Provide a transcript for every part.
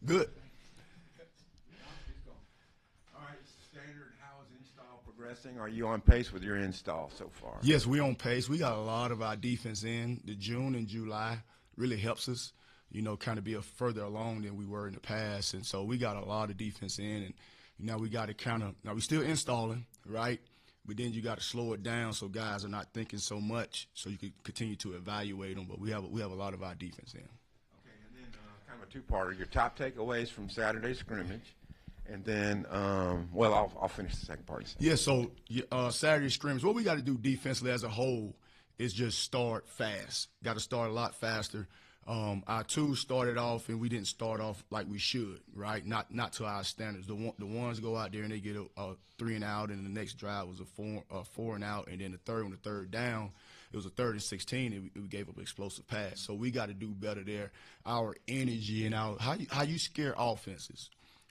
Good. All right, Standard, how is install progressing? Are you on pace with your install so far? Yes, we're on pace. We got a lot of our defense in. The June and July really helps us, kind of be further along than we were in the past. And so we got a lot of defense in. And now we got to now we're still installing, right? But then you got to slow it down so guys are not thinking so much so you can continue to evaluate them. But we have a lot of our defense in. Okay, and then kind of a two-parter. Your top takeaways from Saturday's scrimmage. And then, I'll finish the second part. Yeah, so Saturday scrimmage, what we got to do defensively as a whole is just start fast. Got to start a lot faster. Our twos started off, and we didn't start off like we should, right? Not to our standards. The ones go out there and they get a 3 and out, and the next drive was a 4 and out, and then on the third down, it was a 3rd and 16, and we gave up an explosive pass. So we got to do better there. Our energy and how you scare offenses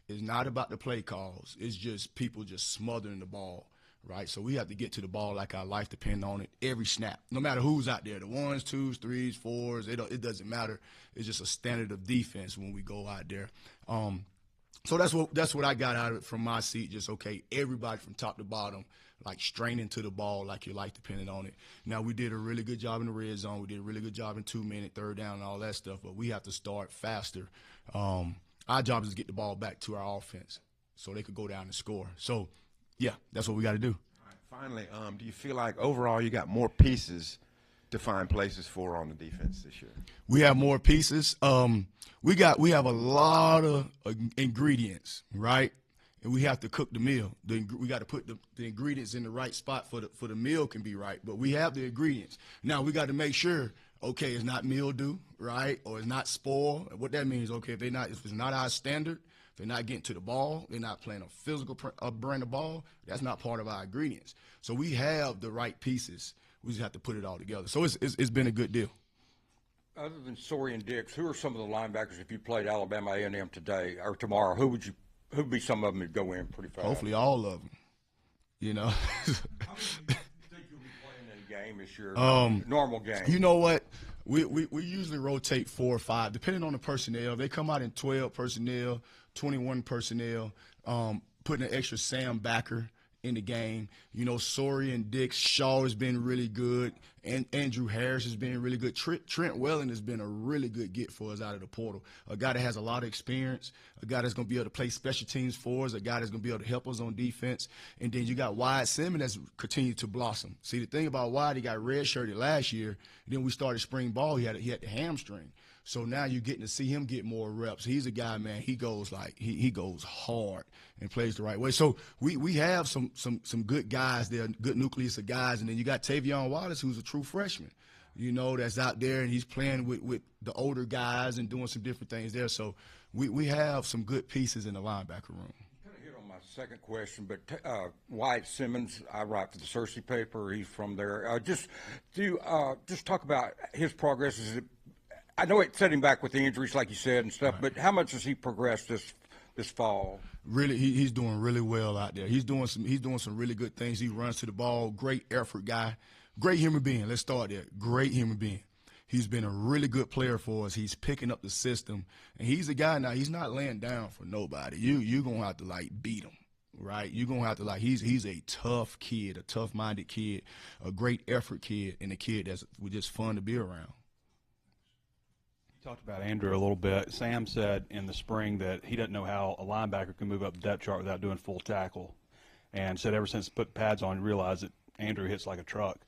is not about the play calls. It's just people just smothering the ball. Right, so we have to get to the ball like our life depends on it every snap, no matter who's out there. The 1s, 2s, 3s, 4s, it doesn't matter. It's just a standard of defense when we go out there. So that's what I got out of it from my seat. Just everybody from top to bottom, like straining to the ball like your life depended on it. Now we did a really good job in the red zone. We did a really good job in 2-minute, third down, and all that stuff. But we have to start faster. Our job is to get the ball back to our offense so they could go down and score. So. Yeah, that's what we got to do. All right, finally, do you feel like overall you got more pieces to find places for on the defense this year? We have more pieces. We have a lot of ingredients, right? And we have to cook the meal. We got to put the ingredients in the right spot for the meal can be right. But we have the ingredients. Now we got to make sure, it's not mildew, right, or it's not spoil. What that means, if it's not our standard. If they're not getting to the ball, they're not playing a physical brand of ball, that's not part of our ingredients. So we have the right pieces. We just have to put it all together. So it's been a good deal. Other than Sori and Dix, who are some of the linebackers if you played Alabama A&M today or tomorrow? Who'd be some of them that go in pretty fast? Hopefully all of them. How many do you think you'll be playing in a game this year? Normal game. You know what? We usually rotate 4 or 5, depending on the personnel. They come out in 12 personnel, 21 personnel, putting an extra Sam backer in the game. Sori and Dix, Shaw has been really good, and Andrew Harris has been really good. Trent Welling has been a really good get for us out of the portal. A guy that has a lot of experience, a guy that's going to be able to play special teams for us, a guy that's going to be able to help us on defense. And then you got Wyatt Simmons that's continued to blossom. See, the thing about Wyatt, he got redshirted last year. Then we started spring ball. He had the hamstring. So now you're getting to see him get more reps. He's a guy, man, he goes he goes hard and plays the right way. So we have some good guys there, good nucleus of guys. And then you got Tavion Wallace, who's a true freshman, that's out there, and he's playing with the older guys and doing some different things there. So we have some good pieces in the linebacker room. Kind of hit on my second question, but Wyatt Simmons, I write for the Cersei paper. He's from there. Just talk about his progress. I know it set him back with the injuries, like you said, and stuff. Right. But how much has he progressed this fall? Really, he's doing really well out there. He's doing some really good things. He runs to the ball. Great effort guy. Great human being. Let's start there. Great human being. He's been a really good player for us. He's picking up the system, and he's a guy now. He's not laying down for nobody. You're gonna have to beat him. Right, you're gonna have to he's a tough kid, a tough-minded kid, a great effort kid, and a kid that's just fun to be around. Talked about Andrew a little bit. Sam said in the spring that he doesn't know how a linebacker can move up the depth chart without doing full tackle, and said ever since put pads on, he realized that Andrew hits like a truck.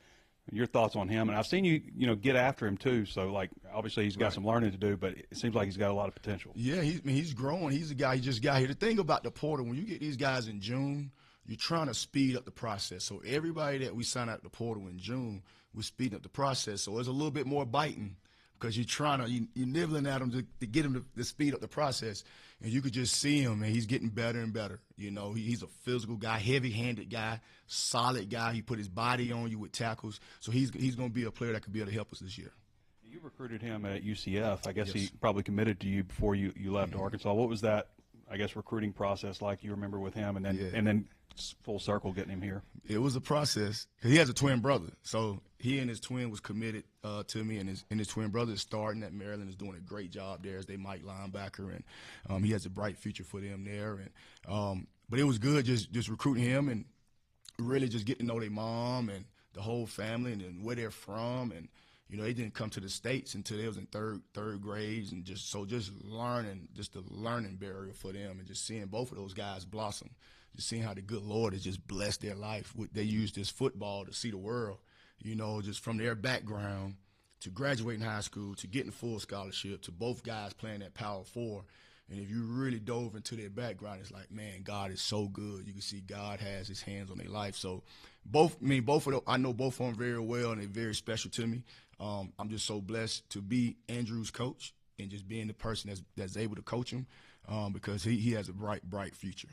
Your thoughts on him? And I've seen you get after him too. So obviously he's got some learning to do, but it seems like he's got a lot of potential. Yeah, he's growing. He's a guy. He just got here. The thing about the portal, when you get these guys in June, you're trying to speed up the process. So everybody that we sign out the portal in June, we're speeding up the process. So there's a little bit more biting, because you're nibbling at him to get him to speed up the process. And you could just see him, and he's getting better and better. He's a physical guy, heavy-handed guy, solid guy. He put his body on you with tackles. So he's going to be a player that could be able to help us this year. You recruited him at UCF. I guess Yes. he probably committed to you before you left Arkansas. What was that, recruiting process like you remember with him? And then It's full circle getting him here. It was a process. He has a twin brother, so he and his twin was committed to me, and his twin brother is starting at Maryland, is doing a great job there as they Mike linebacker, and he has a bright future for them there. And but it was good just recruiting him and really just getting to know their mom and the whole family and where they're from. And you know, they didn't come to the States until they was in third grades, and just learning, just the learning barrier for them, and just seeing both of those guys blossom. Just seeing how the good Lord has just blessed their life. They use this football to see the world, you know, just from their background to graduating high school to getting full scholarship to both guys playing at Power 4. And if you really dove into their background, it's like, man, God is so good. You can see God has his hands on their life. So I know both of them very well, and they're very special to me. I'm just so blessed to be Andrew's coach and just being the person that's able to coach him because he has a bright future.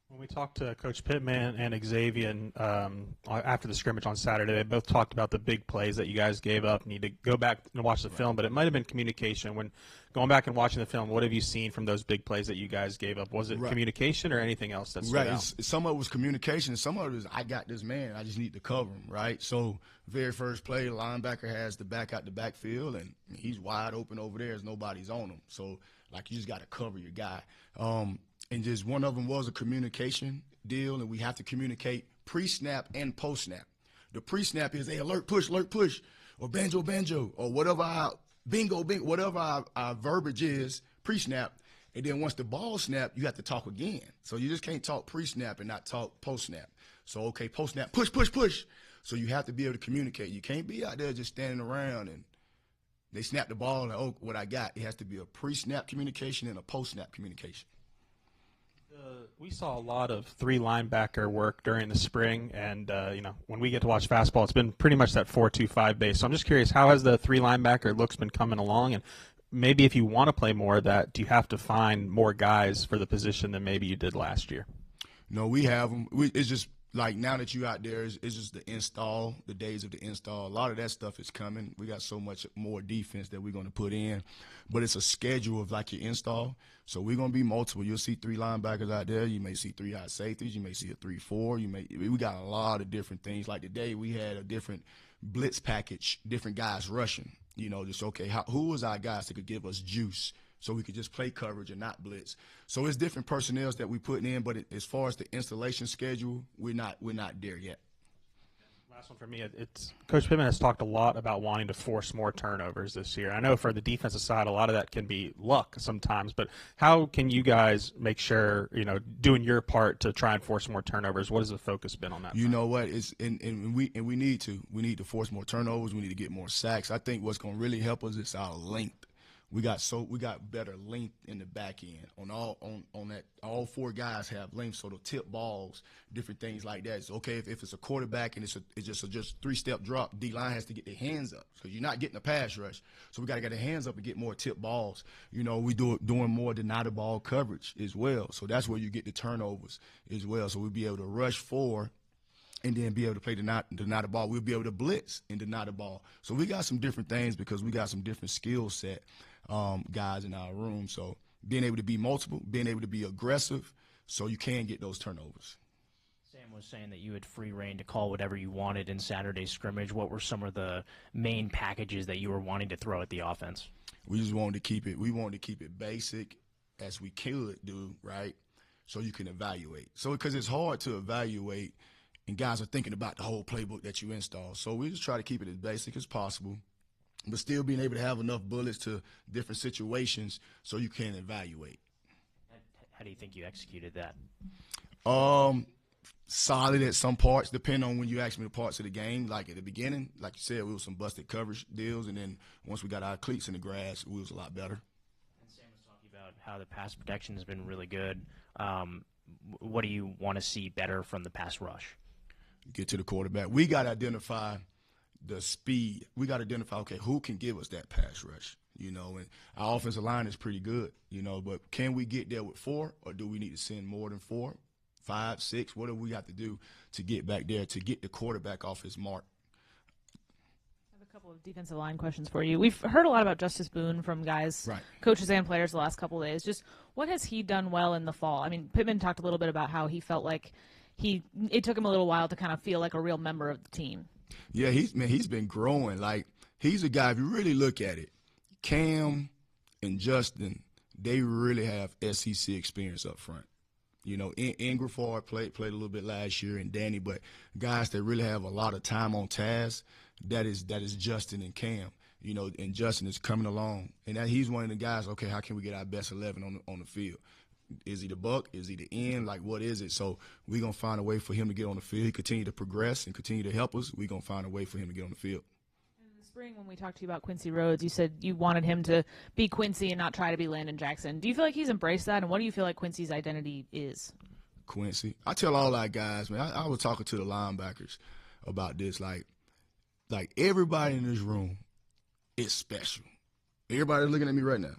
When we talked to Coach Pittman and Xavier after the scrimmage on Saturday, they both talked about the big plays that you guys gave up. Need to go back and watch the film, but it might have been communication. When going back and watching the film, what have you seen from those big plays that you guys gave up? Was it communication or anything else that stood out? Some of it was communication, and some of it was, I got this man, I just need to cover him, right? So very first play, the linebacker has the back out the backfield, and he's wide open over there as nobody's on him. So, like, you just got to cover your guy. And just one of them was a communication deal, and we have to communicate pre-snap and post-snap. The pre-snap is, hey, alert, push, or banjo, or whatever our bingo, whatever our verbiage is pre-snap. And then once the ball snap, you have to talk again. So you just can't talk pre-snap and not talk post-snap. So, okay, post-snap, push. So you have to be able to communicate. You can't be out there just standing around and they snap the ball and, oh, what I got. It has to be a pre-snap communication and a post-snap communication. We saw a lot of three linebacker work during the spring, and when we get to watch fastball, it's been pretty much that 4-2-5 base. So I'm just curious, how has the three linebacker looks been coming along? And maybe if you want to play more of that, do you have to find more guys for the position than maybe you did last year? No, we have them. It's just like now that you're out there, it's just the install, the days of the install. A lot of that stuff is coming. We got so much more defense that we're going to put in, but it's a schedule of like your install. So we're going to be multiple. You'll see three linebackers out there. You may see three high safeties. You may see a 3-4. We got a lot of different things. Like today, we had a different blitz package, different guys rushing. You know, just okay, who was our guys that could give us juice? So we could just play coverage and not blitz. So it's different personnel that we putting in, but as far as the installation schedule, we're not there yet. Last one for me. Coach Pittman has talked a lot about wanting to force more turnovers this year. I know for the defensive side, a lot of that can be luck sometimes, but how can you guys make sure, doing your part to try and force more turnovers? What has the focus been on that? You know what? We need to force more turnovers. We need to get more sacks. I think what's going to really help us is our length. We got better length in the back end on that. All four guys have length, so the tip balls, different things like that. It's okay if it's a quarterback and it's just a three-step drop. D-line has to get their hands up because you're not getting a pass rush. So we got to get their hands up and get more tip balls. We doing more deny the ball coverage as well. So that's where you get the turnovers as well. So we'll be able to rush four and then be able to play deny the ball. We'll be able to blitz and deny the ball. So we got some different things because we got some different skill set guys in our room. So being able to be multiple, being able to be aggressive, so you can get those turnovers. Sam was saying that you had free reign to call whatever you wanted in Saturday's scrimmage. What were some of the main packages that you were wanting to throw at the offense? We just wanted to keep it. We wanted to keep it basic as we could do, right? So you can evaluate. So because it's hard to evaluate, and guys are thinking about the whole playbook that you install. So we just try to keep it as basic as possible, but still being able to have enough bullets to different situations so you can evaluate. How do you think you executed that? Solid at some parts, depending on when you ask me the parts of the game. Like at the beginning, like you said, we was some busted coverage deals, and then once we got our cleats in the grass, we was a lot better. And Sam was talking about how the pass protection has been really good. What do you want to see better from the pass rush? Get to the quarterback. We got to identify the speed. We got to identify, okay, who can give us that pass rush? And our offensive line is pretty good, but can we get there with 4, or do we need to send more than 4, 5, 6? What do we have to do to get back there, to get the quarterback off his mark? I have a couple of defensive line questions for you. We've heard a lot about Justice Boone from guys, right, coaches and players the last couple of days. Just What has he done well in the fall? I mean, Pittman talked a little bit about how he felt like it took him a little while to kind of feel like a real member of the team. Yeah, he's been growing. Like, he's a guy, if you really look at it, Cam and Justin, they really have SEC experience up front. You know, Ingraford played a little bit last year, and Danny, but guys that really have a lot of time on task, that is Justin and Cam. You know, and Justin is coming along, and he's one of the guys. Okay, how can we get our best 11 on the field? Is he the buck? Is he the end? Like, what is it? So we're gonna find a way for him to get on the field. He continue to progress and continue to help us. We're gonna find a way for him to get on the field. In the spring, when we talked to you about Quincy Rhodes, you said you wanted him to be Quincy and not try to be Landon Jackson. Do you feel like he's embraced that, and what do you feel like Quincy's identity is? Quincy, I tell all our guys, man. I was talking to the linebackers about this. Like everybody in this room is special. Everybody looking at me right now.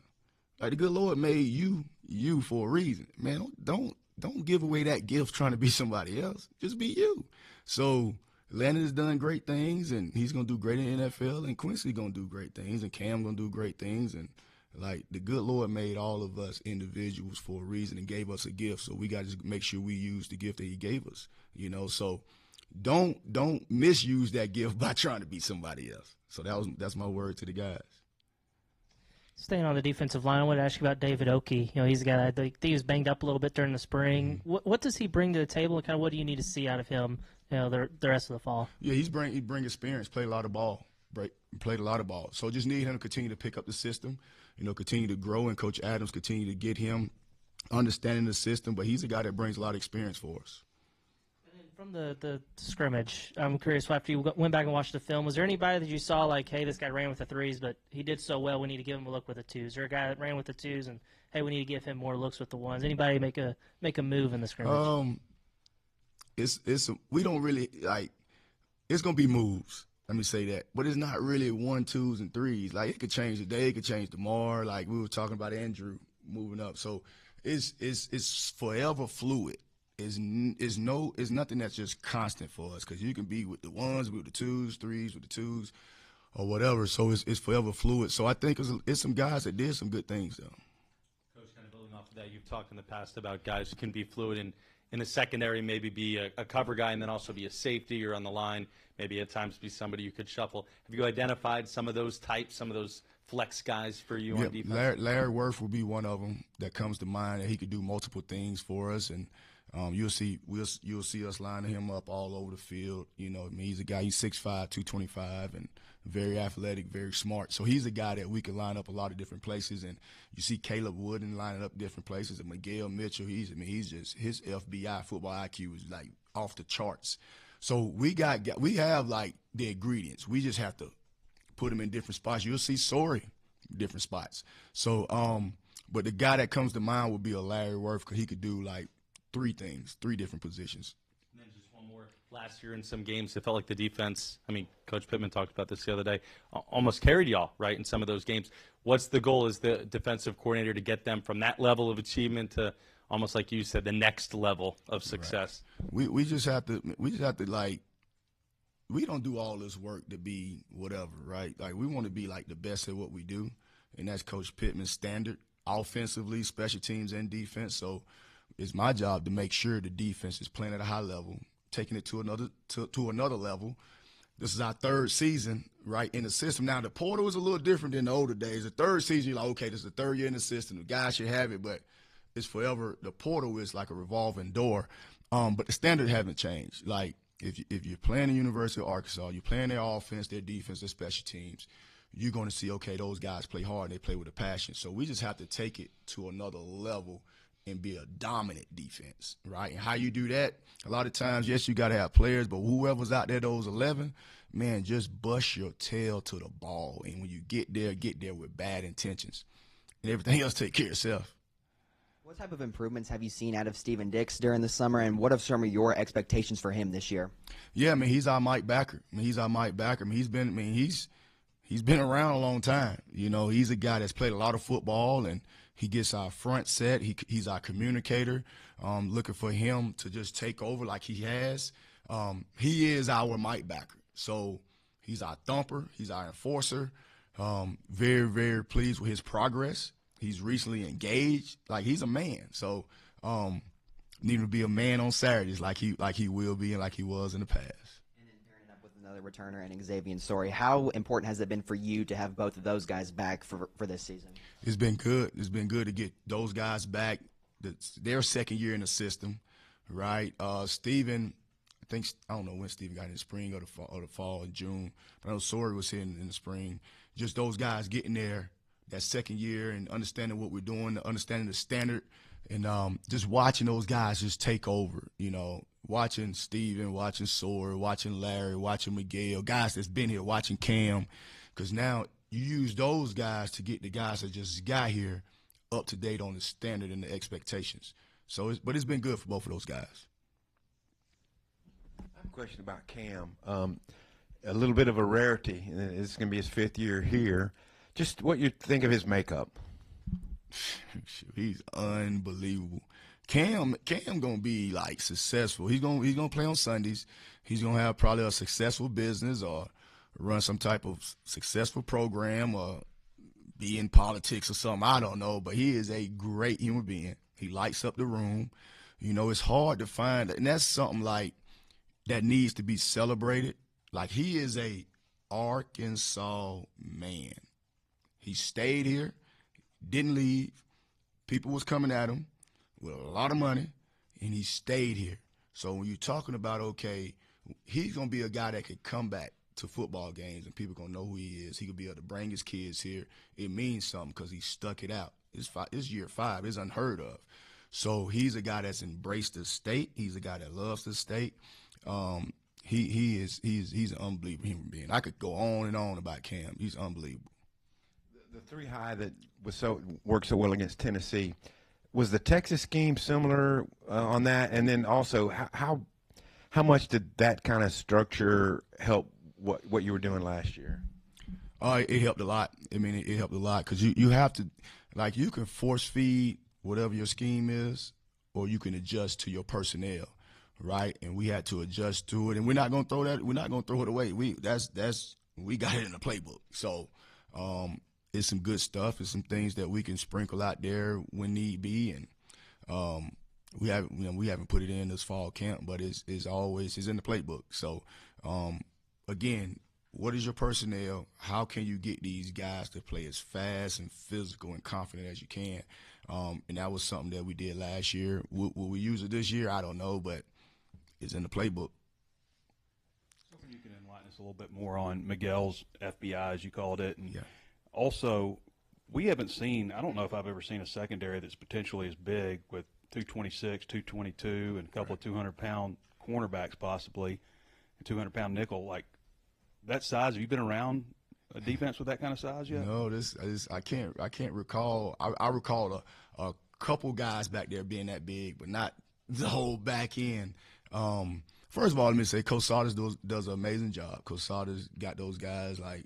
Like, the good Lord made you for a reason. Man, don't give away that gift trying to be somebody else. Just be you. So Landon has done great things, and he's going to do great in the NFL, and Quincy going to do great things, and Cam going to do great things. And, like, the good Lord made all of us individuals for a reason and gave us a gift. So we got to make sure we use the gift that he gave us, you know. So don't misuse that gift by trying to be somebody else. So that's my word to the guys. Staying on the defensive line, I want to ask you about David Oakey. You know, he's a guy that he was banged up a little bit during the spring. What does he bring to the table, and kind of what do you need to see out of him, you know, the rest of the fall? Yeah, he bring experience, played a lot of ball, played a lot of ball. So just need him to continue to pick up the system, you know, continue to grow, and Coach Adams continue to get him understanding the system. But he's a guy that brings a lot of experience for us. From the scrimmage, I'm curious, after you went back and watched the film, was there anybody that you saw like, hey, this guy ran with the threes, but he did so well, we need to give him a look with the twos? Or a guy that ran with the twos and, hey, we need to give him more looks with the ones? Anybody make a move in the scrimmage? We don't really, like, it's going to be moves. Let me say that. But it's not really 1, 2s, and 3s. Like, it could change today, it could change tomorrow. Like, we were talking about Andrew moving up. So it's forever fluid. Is nothing that's just constant for us, because you can be with the ones, with the 2s, 3s, with the 2s, or whatever. So it's forever fluid. So I think it's some guys that did some good things, though. Coach, kind of building off of that, you've talked in the past about guys who can be fluid in the secondary, maybe be a cover guy and then also be a safety, or on the line, maybe at times be somebody you could shuffle. Have you identified some of those types, some of those flex guys for you on defense? Larry Worth will be one of them that comes to mind, that he could do multiple things for us, and you'll see us lining him up all over the field. You know, I mean, he's a guy, he's 6'5", 225, and very athletic, very smart. So he's a guy that we can line up a lot of different places. And you see Caleb Wooden lining up different places, and Miguel Mitchell. He's just, his FBI football IQ is like off the charts. So we have like the ingredients. We just have to put them in different spots. You'll see Sorey different spots. So, but the guy that comes to mind would be a Larry Worth, because he could do like 3 things, 3 different positions. And then just one more. Last year in some games, it felt like the defense, I mean, Coach Pittman talked about this the other day, almost carried y'all, right, in some of those games. What's the goal as the defensive coordinator to get them from that level of achievement to, almost like you said, the next level of success? Right. We just have to like, we don't do all this work to be whatever, right? Like, we want to be like the best at what we do, and that's Coach Pittman's standard, offensively, special teams, and defense. So it's my job to make sure the defense is playing at a high level, taking it to another level. This is our 3rd season, right, in the system. Now, the portal is a little different than the older days. The 3rd season, you're like, okay, this is the 3rd year in the system. The guys should have it, but it's forever. The portal is like a revolving door. But the standard haven't changed. Like, if you're playing the University of Arkansas, you're playing their offense, their defense, their special teams, you're going to see, okay, those guys play hard, they play with a passion. So we just have to take it to another level and be a dominant defense, right? And how you do that, a lot of times, yes, you got to have players, but whoever's out there, those 11, man, just bust your tail to the ball. And when you get there with bad intentions. And everything else take care of itself. What type of improvements have you seen out of Steven Dix during the summer, and what are some of your expectations for him this year? Yeah, I mean, he's our Mike Backer. He's been around a long time. You know, he's a guy that's played a lot of football, and he gets our front set. He's our communicator. Looking for him to just take over like he has. He is our Mike Backer. So he's our thumper. He's our enforcer. Very, very pleased with his progress. he's recently engaged. Like, he's a man. So need to be a man on Saturdays like he will be and like he was in the past. And then pairing it up with another returner and Xavier Story, how important has it been for you to have both of those guys back for this season? It's been good. It's been good to get those guys back. Their second year in the system, right? Steven, I don't know when Steven got in the spring or the fall in June, but I know Sawyer was here in the spring. Just those guys getting there that second year and understanding what we're doing, understanding the standard, and just watching those guys just take over, watching Steven, watching Sawyer, watching Larry, watching Miguel, guys that's been here, watching Cam, because now you use those guys to get the guys that just got here up to date on the standard and the expectations. So, but it's been good for both of those guys. I have a question about Cam. A little bit of a rarity. It's going to be his 5th year here. Just what you think of his makeup. He's unbelievable. Cam gonna be like successful. He's gonna play on Sundays. He's gonna have probably a successful business or run some type of successful program or be in politics or something. I don't know, but he is a great human being. He lights up the room. It's hard to find, and that's something like that needs to be celebrated. Like, he is a Arkansas man. He stayed here, didn't leave. People was coming at him with a lot of money, and he stayed here. So when you're talking about, okay, he's going to be a guy that could come back to football games and people going to know who he is. He could be able to bring his kids here. It means something because he stuck it out. It's year 5. It's unheard of. So he's a guy that's embraced the state. He's a guy that loves the state. He's an unbelievable human being. I could go on and on about Cam. He's unbelievable. The 3 high that worked so well against Tennessee, was the Texas scheme similar on that? And then also, how much did that kind of structure help what you were doing last year? It helped a lot. I mean, it helped a lot because you have to, like, you can force feed whatever your scheme is, or you can adjust to your personnel, right? And we had to adjust to it, and we're not gonna throw that. We're not gonna throw it away. We got it in the playbook. So it's some good stuff. It's some things that we can sprinkle out there when need be, and we haven't put it in this fall camp, but it's in the playbook. So again, what is your personnel? How can you get these guys to play as fast and physical and confident as you can? And that was something that we did last year. Will we use it this year? I don't know, but it's in the playbook. Hoping you can enlighten us a little bit more on Miguel's FBI, as you called it. And yeah. Also, we haven't seen, I don't know if I've ever seen a secondary that's potentially as big with 226, 222, and a couple of 200-pound cornerbacks possibly, a 200-pound nickel. Like, that size, have you been around a defense with that kind of size yet? No, I can't recall. I recall a couple guys back there being that big, but not the whole back end. First of all, let me say Coach Sauter's does an amazing job. Coach Sauter's got those guys, like,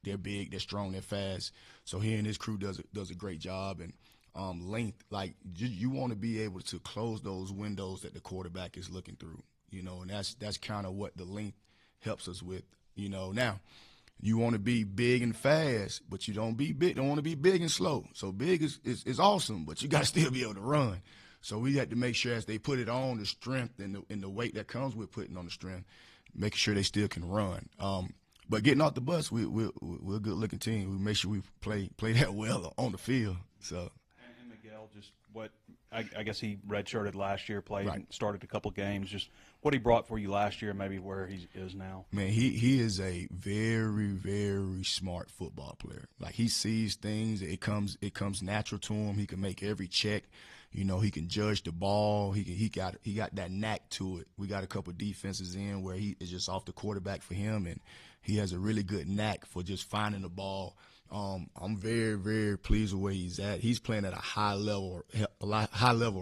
they're big, they're strong, they're fast. So he and his crew does a great job. And length, like, you want to be able to close those windows that the quarterback is looking through, and that's kind of what the length helps us with. Now you want to be big and fast, but you don't want to be big and slow. So big is awesome, but you got to still be able to run. So we had to make sure as they put it on, the strength and the weight that comes with putting on the strength, making sure they still can run. But getting off the bus, we're a good looking team. We make sure we play that well on the field. So. And Miguel, just what I guess he redshirted last year, played, Right. and started a couple games. Just what he brought for you last year, maybe where he is now. Man, he is a very, very smart football player. Like, he sees things, it comes natural to him. He can make every check. He can judge the ball. He got that knack to it. We got a couple defenses in where he is just off the quarterback for him, and he has a really good knack for just finding the ball. I'm very, very pleased with where he's at. He's playing at a high level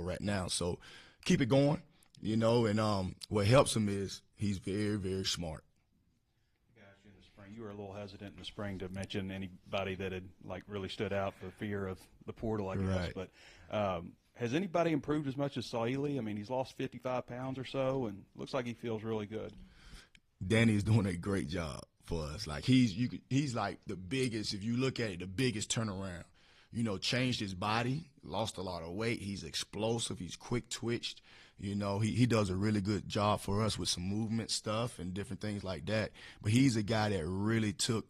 right now. So keep it going, and what helps him is he's very, very smart. Gotcha. In the spring, you were a little hesitant in the spring to mention anybody that had really stood out for fear of the portal, I guess. Right. But has anybody improved as much as Saili? I mean, he's lost 55 pounds or so, and looks like he feels really good. Danny is doing a great job for us. Like, he's like the biggest, if you look at it, the biggest turnaround. changed his body, lost a lot of weight. He's explosive. He's quick twitched. He does a really good job for us with some movement stuff and different things like that. But he's a guy that really took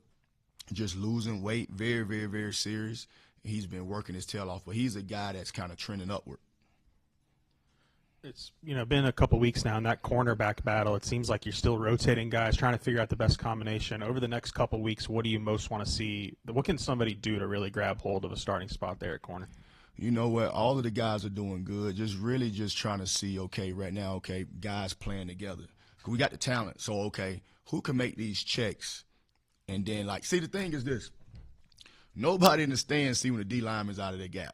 just losing weight very, very, very serious. He's been working his tail off, but he's a guy that's kind of trending upward. It's been a couple weeks now in that cornerback battle. It seems like you're still rotating guys, trying to figure out the best combination. Over the next couple weeks, what do you most want to see? What can somebody do to really grab hold of a starting spot there at corner? You know what? All of the guys are doing good. Just trying to see, right now, guys playing together. We got the talent. So, who can make these checks? And then, see, the thing is this. Nobody in the stands see when the D lineman's out of their gap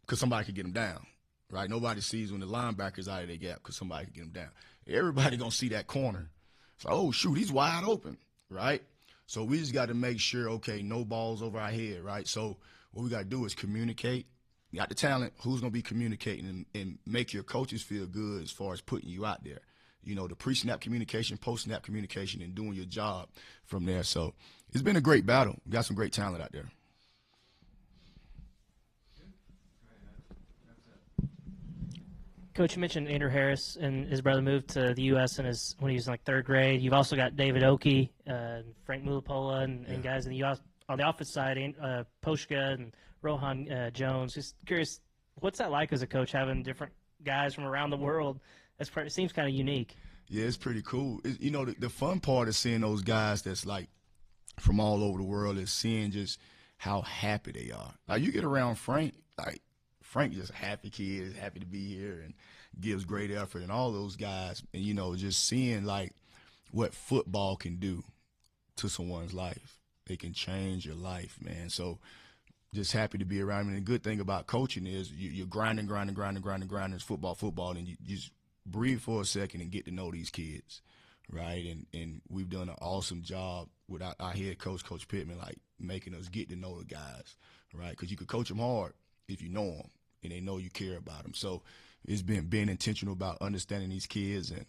because somebody could get them down, right? Nobody sees when the linebacker's out of their gap because somebody could get them down. Everybody going to see that corner. It's like, oh, shoot, he's wide open, right? So we just got to make sure, no balls over our head, right? So what we got to do is communicate. You got the talent. Who's going to be communicating and make your coaches feel good as far as putting you out there? The pre-snap communication, post-snap communication, and doing your job from there. So it's been a great battle. We got some great talent out there. Coach, you mentioned Andrew Harris and his brother moved to the U.S. when he was in third grade. You've also got David Oki, Frank Mulipola, and guys in the U.S. on the offense side, Poshka and Rohan Jones. Just curious, what's that like as a coach, having different guys from around the world? It seems kind of unique. Yeah, it's pretty cool. The fun part is seeing those guys that's from all over the world is seeing just how happy they are. You get around Frank, Frank just a happy kid, is happy to be here and gives great effort, and all those guys, and just seeing what football can do to someone's life. It can change your life, man. So just happy to be around him. And the good thing about coaching is you're grinding. It's football, and you just breathe for a second and get to know these kids, right? And we've done an awesome job with our head coach, Coach Pittman, making us get to know the guys, right? Because you could coach them hard if you know them and they know you care about them. So it's been being intentional about understanding these kids and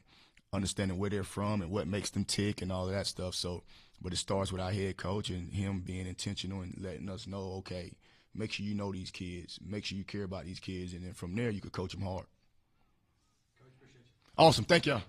understanding where they're from and what makes them tick and all of that stuff. So, but it starts with our head coach and him being intentional and letting us know, make sure you know these kids, make sure you care about these kids, and then from there you could coach them hard. Coach, appreciate you. Awesome. Thank y'all.